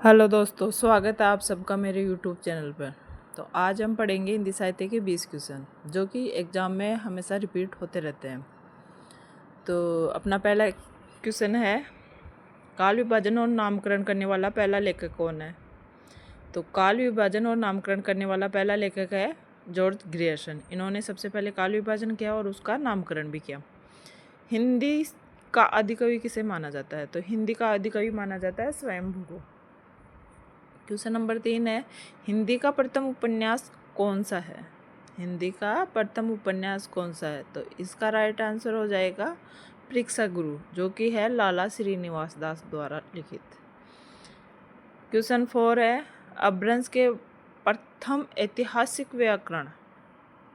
Hello दोस्तों, स्वागत है आप सबका मेरे यूट्यूब चैनल पर। तो आज हम पढ़ेंगे हिंदी साहित्य के 20 क्वेश्चन जो कि एग्ज़ाम में हमेशा रिपीट होते रहते हैं। तो अपना पहला क्वेश्चन है, काल विभाजन और नामकरण करने वाला पहला लेखक कौन है? तो काल विभाजन और नामकरण करने वाला पहला लेखक है जॉर्ज ग्रियर्सन। इन्होंने सबसे पहले काल विभाजन किया और उसका नामकरण भी किया। हिंदी का आदिकवि किसे माना जाता है? तो हिंदी का आदिकवि माना जाता है स्वयंभू को। क्वेश्चन नंबर 3 है, हिंदी का प्रथम उपन्यास कौन सा है? हिंदी का प्रथम उपन्यास कौन सा है? तो इसका राइट आंसर हो जाएगा परीक्षा गुरु, जो कि है लाला श्रीनिवास दास द्वारा लिखित। क्वेश्चन 4 है, अपभ्रंश के प्रथम ऐतिहासिक व्याकरण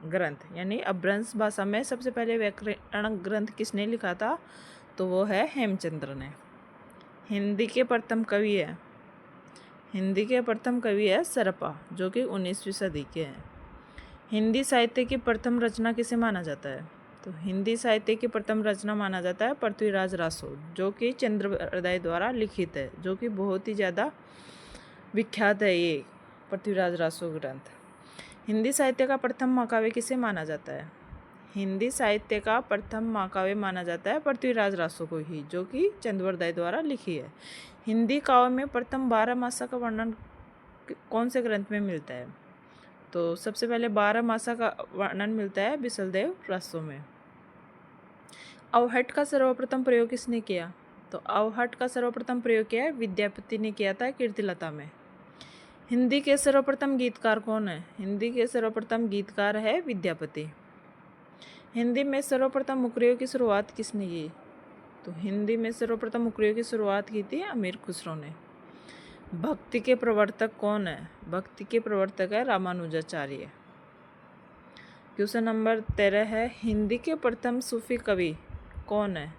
ग्रंथ यानी अपभ्रंश भाषा में सबसे पहले व्याकरण ग्रंथ किसने लिखा था? तो वो है हेमचंद्र ने। हिंदी के प्रथम कवि है सरपा, जो कि 19वीं सदी के हैं। हिंदी साहित्य की प्रथम रचना किसे माना जाता है? तो हिंदी साहित्य की प्रथम रचना माना जाता है पृथ्वीराज रासो, जो कि चंद्रोदय द्वारा लिखित है, जो कि बहुत ही ज़्यादा विख्यात है ये पृथ्वीराज रासो ग्रंथ। हिंदी साहित्य का प्रथम महाकाव्य किसे माना जाता है? हिंदी साहित्य का प्रथम महाकाव्य माना जाता है पृथ्वीराज रासो को ही, जो कि चंद्रोदय द्वारा लिखी है। हिंदी काव्य में प्रथम 12 मासा का वर्णन कौन से ग्रंथ में मिलता है? तो सबसे पहले 12 मासा का वर्णन मिलता है बिसलदेव रासो में। अवहट का सर्वप्रथम प्रयोग किसने किया? तो अवहट का सर्वप्रथम प्रयोग किया है विद्यापति ने किया था कीर्तिलता में। हिंदी के सर्वप्रथम गीतकार कौन है? हिंदी के सर्वप्रथम गीतकार है विद्यापति। हिंदी में सर्वप्रथम मुकरियों की शुरुआत किसने की? तो हिंदी में सर्वप्रथम मुकरियों की शुरुआत की थी अमीर खुसरो ने। भक्ति के प्रवर्तक कौन है? भक्ति के प्रवर्तक है रामानुजाचार्य। क्वेश्चन नंबर 13 है, हिंदी के प्रथम सूफी कवि कौन है?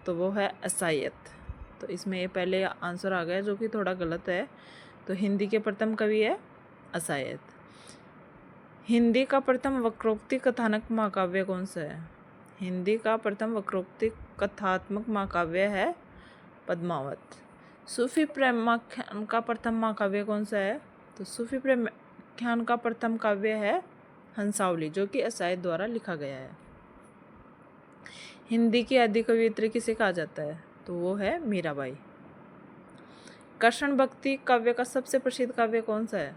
तो वो है असायत। तो इसमें ये पहले आंसर आ गया, जो कि थोड़ा गलत है। तो हिंदी के प्रथम कवि है असायत। हिंदी का प्रथम वक्रोक्ति कथानक महाकाव्य कौन सा है? हिंदी का प्रथम वक्रोक्ति कथात्मक महाकाव्य है पद्मावत। सूफी प्रेमाख्यान का प्रथम महाकाव्य कौन सा है? तो सूफी प्रेमाख्यान का प्रथम काव्य है हंसावली, जो कि असायत द्वारा लिखा गया है। हिंदी की आदि कवियत्री किसे कहा जाता है? तो वो है मीराबाई। कृष्ण भक्ति काव्य का सबसे प्रसिद्ध काव्य कौन सा है?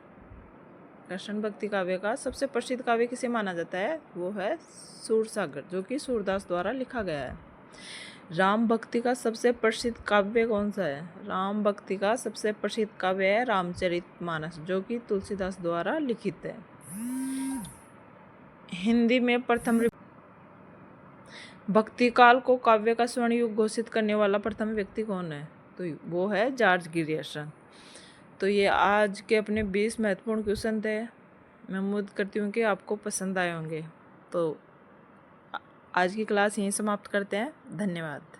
कृष्ण भक्ति काव्य का सबसे प्रसिद्ध काव्य किसे माना जाता है? वो है सूरसागर, जो कि सूरदास द्वारा लिखा गया है। राम भक्ति का सबसे प्रसिद्ध काव्य कौन सा है? राम भक्ति का सबसे प्रसिद्ध काव्य है रामचरितमानस, जो कि तुलसीदास द्वारा लिखित है। हिंदी में प्रथम भक्ति काल को काव्य का स्वर्ण युग घोषित करने वाला प्रथम व्यक्ति कौन है? तो वो है जॉर्ज ग्रियर्सन। तो ये आज के अपने 20 महत्वपूर्ण क्वेश्चन थे। मैं उम्मीद करती हूँ कि आपको पसंद आए होंगे। तो आज की क्लास यहीं समाप्त करते हैं। धन्यवाद।